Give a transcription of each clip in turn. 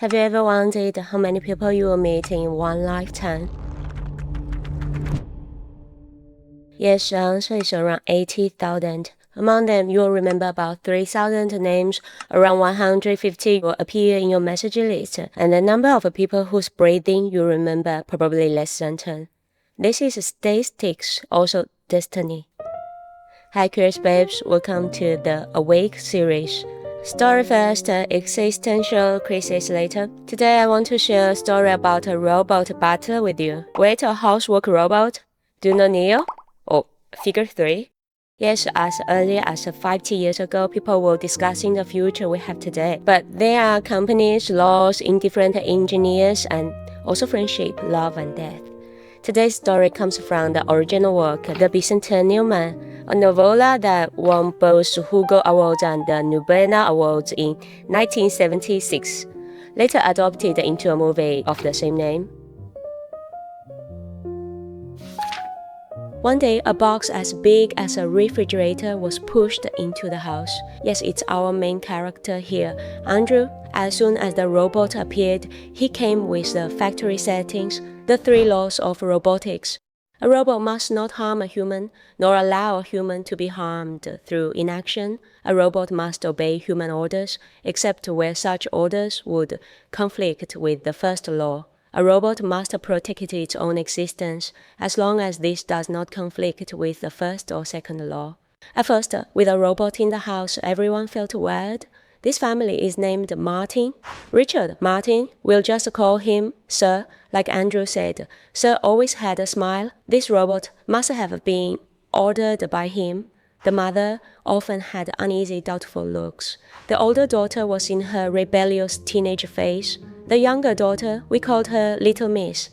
Have you ever wondered how many people you will meet in one lifetime? Yes, the answer is around 80,000. Among them, you will remember about 3,000 names, around 150 will appear in your message list, and the number of people whose breathing you remember probably less than 10. This is statistics, also destiny. Hi curious babes, welcome to the Awake series. Story first, existential crisis later. Today I want to share a story about a robot butler with you. Wait, a housework robot? Do you know Neo? Oh, figure 3? Yes, as early as 50 years ago, people were discussing the future we have today. But there are companies, laws, indifferent engineers, and also friendship, love, and death. Today's story comes from the original work, The Bicentennial Man, a novella that won both Hugo Awards and the Novelette Awards in 1976, later adopted into a movie of the same name. One day, a box as big as a refrigerator was pushed into the house. Yes, it's our main character here, Andrew. As soon as the robot appeared, he came with the factory settings, the 3 laws of robotics. A robot must not harm a human, nor allow a human to be harmed through inaction. A robot must obey human orders, except where such orders would conflict with the first law. A robot must protect its own existence, as long as this does not conflict with the first or second law. At first, with a robot in the house, everyone felt weird. This family is named Martin. Richard Martin, we'll just call him Sir, like Andrew said. Sir always had a smile. This robot must have been ordered by him. The mother often had uneasy, doubtful looks. The older daughter was in her rebellious teenage phase. The younger daughter, we called her Little Miss.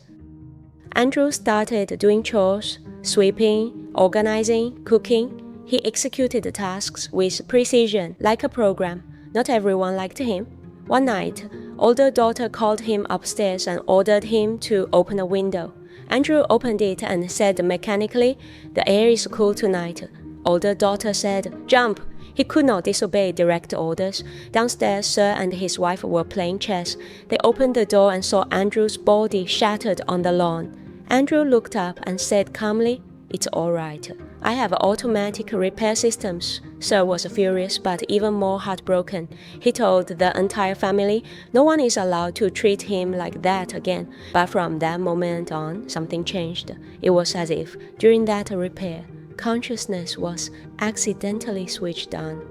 Andrew started doing chores, sweeping, organizing, cooking. He executed the tasks with precision, like a program. Not everyone liked him. One night, older daughter called him upstairs and ordered him to open a window. Andrew opened it and said mechanically, "The air is cool tonight." Older daughter said, "Jump." He could not disobey direct orders. Downstairs, Sir and his wife were playing chess. They opened the door and saw Andrew's body shattered on the lawn. Andrew looked up and said calmly, "It's all right. I have automatic repair systems." Sir was furious but even more heartbroken. He told the entire family no one is allowed to treat him like that again. But from that moment on, something changed. It was as if, during that repair, consciousness was accidentally switched on.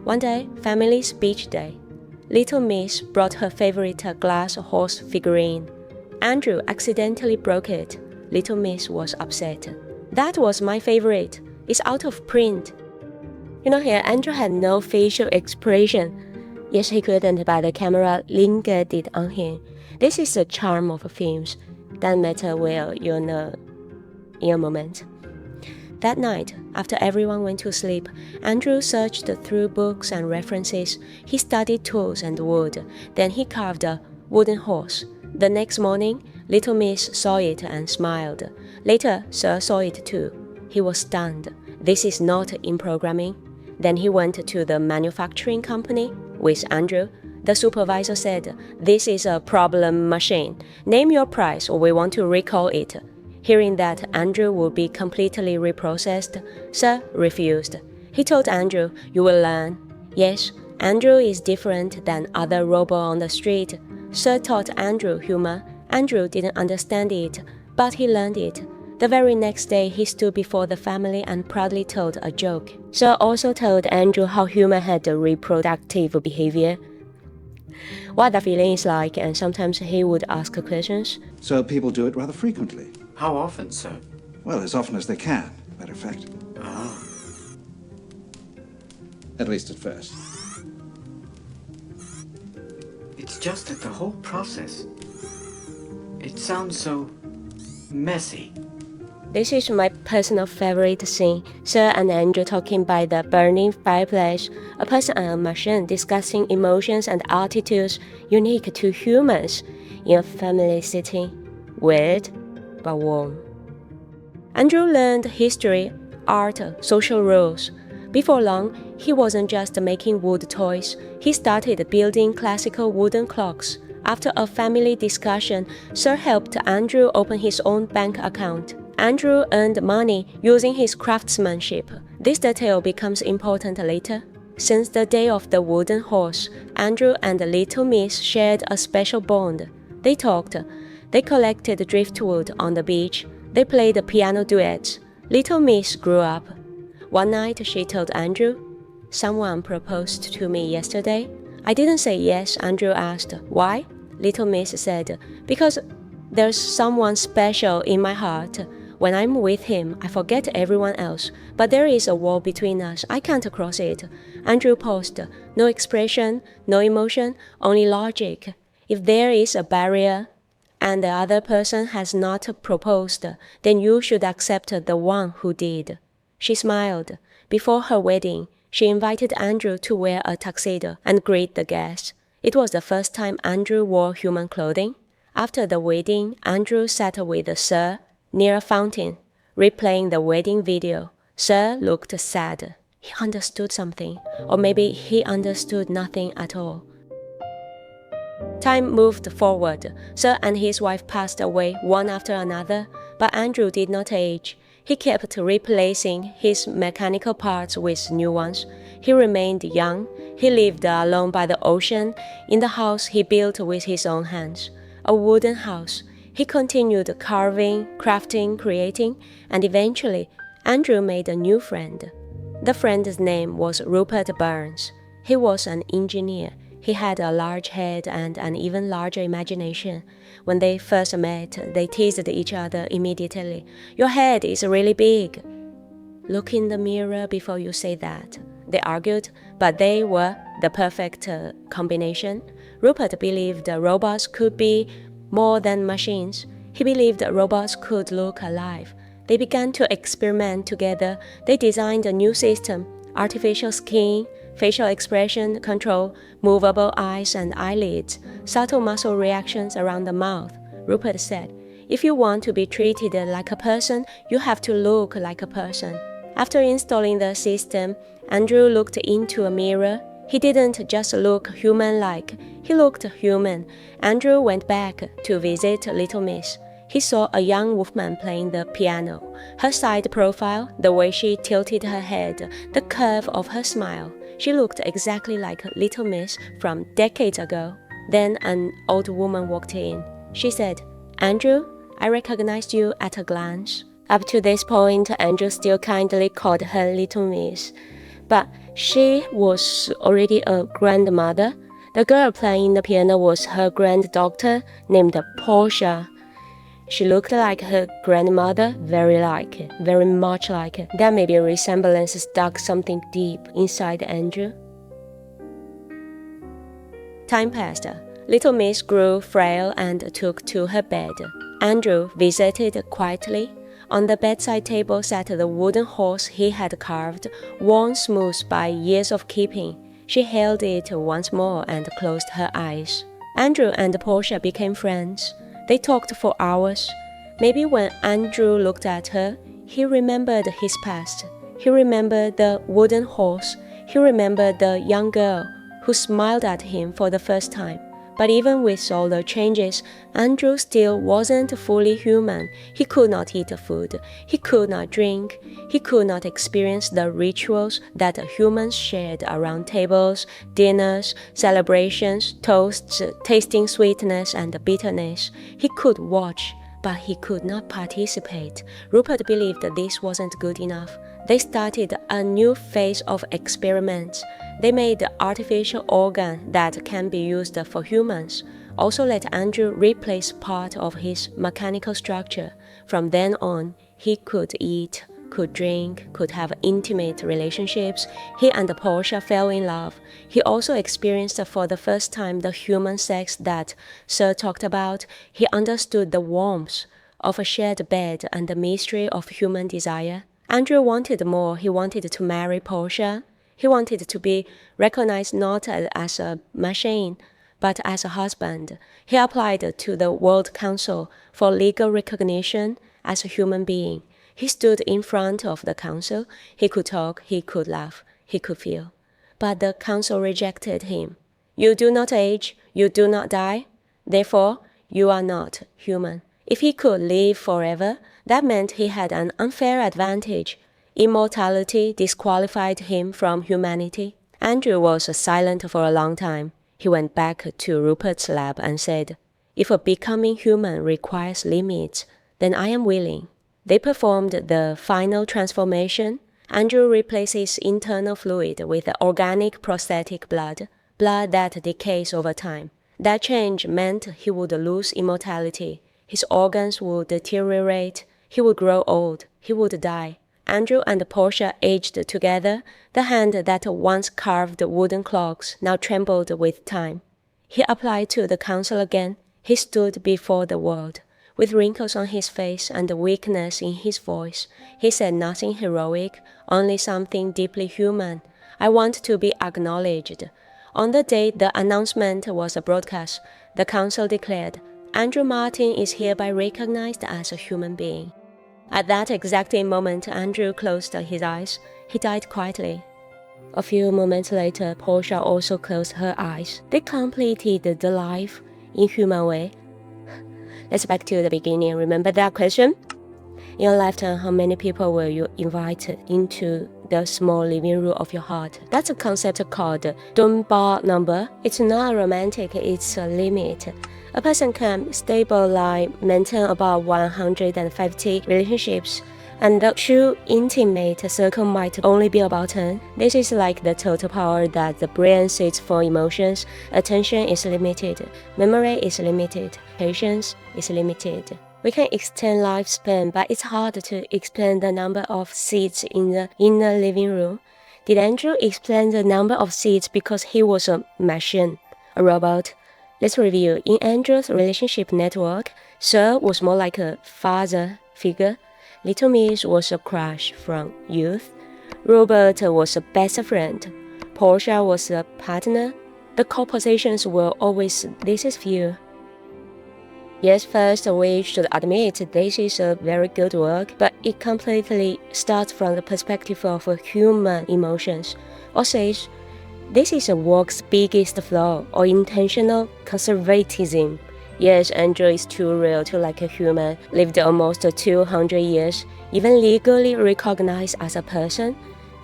One day, family speech day. Little Miss brought her favorite glass horse figurine. Andrew accidentally broke it. Little Miss was upset. "That was my favorite. It's out of print." You know, here Andrew had no facial expression. Yes, he couldn't, but the camera lingered it on him. This is the charm of films. Doesn't matter where you'll know in a moment. That night, after everyone went to sleep, Andrew searched through books and references. He studied tools and wood. Then he carved a wooden horse. The next morning, Little Miss saw it and smiled. Later, Sir saw it too. He was stunned. This is not in programming. Then he went to the manufacturing company with Andrew. The supervisor said, "This is a problem machine. Name your price or we want to recall it." Hearing that Andrew would be completely reprocessed, Sir refused. He told Andrew, "You will learn." Yes, Andrew is different than other robots on the street. Sir taught Andrew humor. Andrew didn't understand it, but he learned it. The very next day, he stood before the family and proudly told a joke. Sir also told Andrew how humor had a reproductive behavior, what the feeling is like, and sometimes he would ask questions. So people do it rather frequently. How often, sir? Well, as often as they can, matter of fact. Ah. At least at first. It's just that the whole process, it sounds so messy. This is my personal favorite scene. Sir and Andrew talking by the burning fireplace. A person and a machine discussing emotions and attitudes unique to humans in a family setting. Weird, but warm. Andrew learned history, art, social rules. Before long, he wasn't just making wood toys. He started building classical wooden clocks. After a family discussion, Sir helped Andrew open his own bank account. Andrew earned money using his craftsmanship. This detail becomes important later. Since the day of the wooden horse, Andrew and Little Miss shared a special bond. They talked. They collected driftwood on the beach. They played piano duets. Little Miss grew up. One night she told Andrew, "Someone proposed to me yesterday." "I didn't say yes," Andrew asked. "Why?" Little Miss said, "Because there's someone special in my heart. When I'm with him, I forget everyone else. But there is a wall between us. I can't cross it." Andrew paused. No expression, no emotion, only logic. If there is a barrier and the other person has not proposed, then you should accept the one who did. She smiled. Before her wedding, she invited Andrew to wear a tuxedo and greet the guests. It was the first time Andrew wore human clothing. After the wedding, Andrew sat with Sir near a fountain, replaying the wedding video. Sir looked sad. He understood something, or maybe he understood nothing at all. Time moved forward. Sir and his wife passed away one after another, but Andrew did not age. He kept replacing his mechanical parts with new ones. He remained young. He lived alone by the ocean, in the house he built with his own hands, a wooden house. He continued carving, crafting, creating, and eventually, Andrew made a new friend. The friend's name was Rupert Burns. He was an engineer. He had a large head and an even larger imagination. When they first met, they teased each other immediately. "Your head is really big." "Look in the mirror before you say that." They argued, but they were the perfect combination. Rupert believed robots could be more than machines. He believed robots could look alive. They began to experiment together. They designed a new system, artificial skin, facial expression control, movable eyes and eyelids, subtle muscle reactions around the mouth. Rupert said, "If you want to be treated like a person, you have to look like a person." After installing the system, Andrew looked into a mirror. He didn't just look human-like, he looked human. Andrew went back to visit Little Miss. He saw a young woman playing the piano. Her side profile, the way she tilted her head, the curve of her smile. She looked exactly like Little Miss from decades ago. Then an old woman walked in. She said, "Andrew, I recognized you at a glance." Up to this point, Andrew still kindly called her Little Miss. But she was already a grandmother. The girl playing the piano was her granddaughter named Portia. She looked like her grandmother, very much like it. That maybe a resemblance stuck something deep inside Andrew. Time passed. Little Miss grew frail and took to her bed. Andrew visited quietly. On the bedside table sat the wooden horse he had carved, worn smooth by years of keeping. She held it once more and closed her eyes. Andrew and Portia became friends. They talked for hours. Maybe when Andrew looked at her, he remembered his past. He remembered the wooden horse. He remembered the young girl who smiled at him for the first time. But even with all the changes, Andrew still wasn't fully human. He could not eat food. He could not drink. He could not experience the rituals that humans shared around tables, dinners, celebrations, toasts, tasting sweetness and bitterness. He could watch, but he could not participate. Rupert believed that this wasn't good enough. They started a new phase of experiments. They made an artificial organ that can be used for humans. Also let Andrew replace part of his mechanical structure. From then on, he could eat, could drink, could have intimate relationships. He and Portia fell in love. He also experienced for the first time the human sex that Sir talked about. He understood the warmth of a shared bed and the mystery of human desire. Andrew wanted more. He wanted to marry Portia. He wanted to be recognized not as a machine, but as a husband. He applied to the World Council for legal recognition as a human being. He stood in front of the council. He could talk, he could laugh, he could feel. But the council rejected him. "You do not age, you do not die." Therefore, you are not human. If he could live forever, that meant he had an unfair advantage. Immortality disqualified him from humanity. Andrew was silent for a long time. He went back to Rupert's lab and said, "If becoming human requires limits, then I am willing." They performed the final transformation. Andrew replaced his internal fluid with organic prosthetic blood that decays over time. That change meant he would lose immortality. His organs would deteriorate. He would grow old. He would die. Andrew and Portia aged together. The hand that once carved wooden clocks now trembled with time. He applied to the council again. He stood before the world. With wrinkles on his face and weakness in his voice, he said nothing heroic, only something deeply human. "I want to be acknowledged." On the day the announcement was broadcast, the council declared, "Andrew Martin is hereby recognized as a human being." At that exact moment, Andrew closed his eyes. He died quietly. A few moments later, Portia also closed her eyes. They completed the life in human way. Let's back to the beginning. Remember that question? In your lifetime, how many people will you invite into the small living room of your heart? That's a concept called Dunbar number. It's not romantic, it's a limit. A person can stably maintain about 150 relationships, and the true intimate circle might only be about 10. This is like the total power that the brain sits for emotions. Attention is limited, memory is limited, patience is limited. We can extend lifespan, but it's hard to explain the number of seats in the inner living room. Did Andrew explain the number of seats because he was a machine, a robot? Let's review. In Andrew's relationship network, Sir was more like a father figure. Little Miss was a crush from youth. Robert was a best friend. Portia was a partner. The core positions were always this few. Yes, first we should admit this is a very good work, but it completely starts from the perspective of human emotions, or says, this is a work's biggest flaw, or intentional conservatism. Yes, Andrew is too real to like a human, lived almost 200 years, even legally recognized as a person,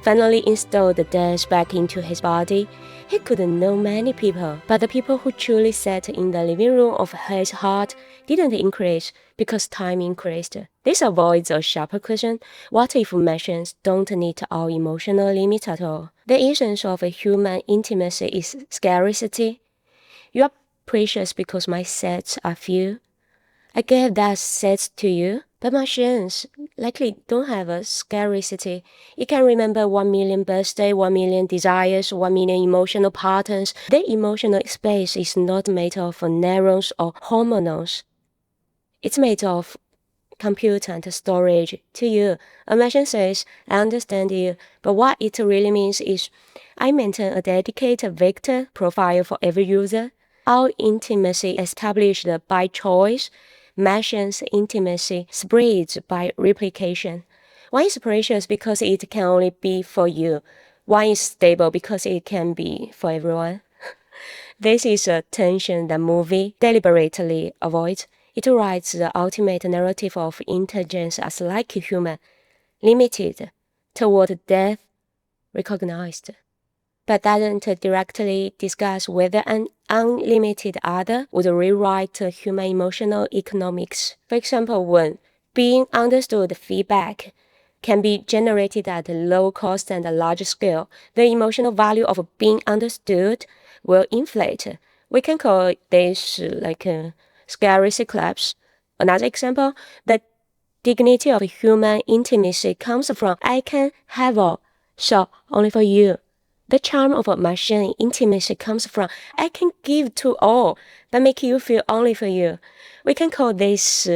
finally installed death back into his body. He could know many people, but the people who truly sat in the living room of his heart didn't increase because time increased. This avoids a sharper question: what if machines don't need our emotional limits at all? The essence of a human intimacy is scarcity. You are precious because my sets are few. I gave that set to you, but machines likely don't have a scarcity. You can remember 1 million birthdays, 1 million desires, 1 million emotional patterns. Their emotional space is not made of neurons or hormones. It's made of compute and storage. To you, a machine says, I understand you, but what it really means is, I maintain a dedicated vector profile for every user. Our intimacy established by choice. Machines' intimacy spreads by replication. One is precious because it can only be for you. One is stable because it can be for everyone. This is a tension that movie deliberately avoids. It writes the ultimate narrative of intelligence as like human, limited, toward death, recognized, but doesn't directly discuss whether an unlimited other would rewrite human emotional economics. For example, when being understood feedback can be generated at a low cost and a large scale, the emotional value of being understood will inflate. We can call this like a scarcity collapse. Another example, the dignity of human intimacy comes from I can have all, so only for you. The charm of a machine intimacy comes from I can give to all, but make you feel only for you. We can call this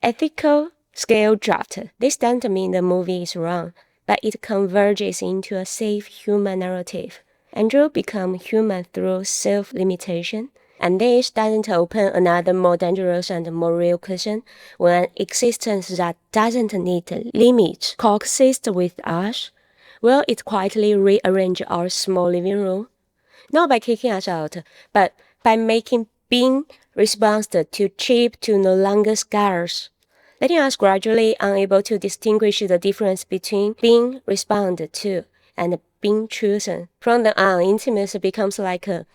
ethical scale draft. This doesn't mean the movie is wrong, but it converges into a safe human narrative. Andrew becomes human through self-limitation, and this doesn't open another more dangerous and more real question. When an existence that doesn't need limits coexists with us, will it quietly rearrange our small living room? Not by kicking us out, but by making being responds to cheap to no longer scarce, letting us gradually unable to distinguish the difference between being responded to and being chosen. From then on, intimacy becomes like a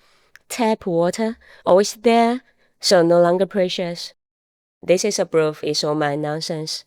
tap water, always there, so no longer precious. This is a proof it's all my nonsense.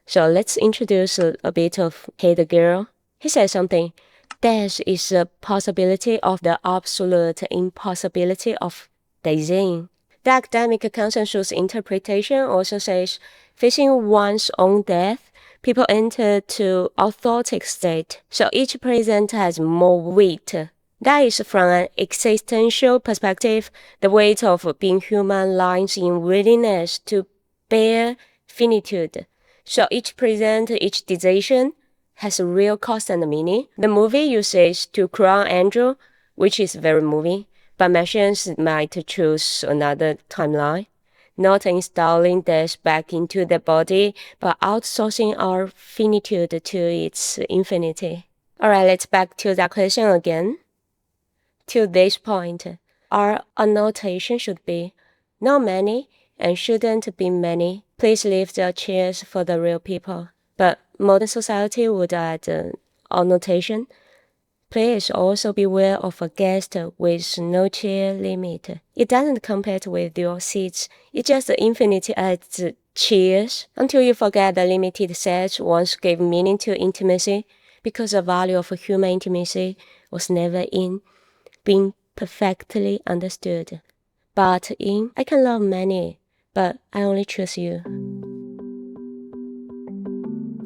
So let's introduce a bit of Hey the Girl. He says something. Death is a possibility of the absolute impossibility of design. The academic consensus interpretation also says, facing one's own death, people enter to authentic state, so each present has more weight. That is from an existential perspective, the weight of being human lies in willingness to bear finitude. So each present, each decision has a real cost and meaning. The movie uses to crown Andrew, which is very moving, but machines might choose another timeline, not installing death back into the body, but outsourcing our finitude to its infinity. Alright, let's back to that question again. To this point, our annotation should be not many and shouldn't be many. Please leave the chairs for the real people. But modern society would add annotation. Please also beware of a guest with no chair limit. It doesn't compete with your seats. It just infinity adds chairs until you forget the limited sets once gave meaning to intimacy, because the value of human intimacy was never in being perfectly understood, but in I can love many, but I only choose you.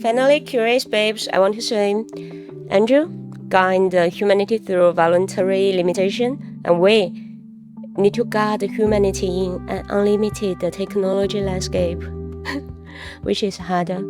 Finally, curious babes, I want to say, Andrew gained humanity through voluntary limitation, and we need to guard humanity in an unlimited technology landscape, which is harder.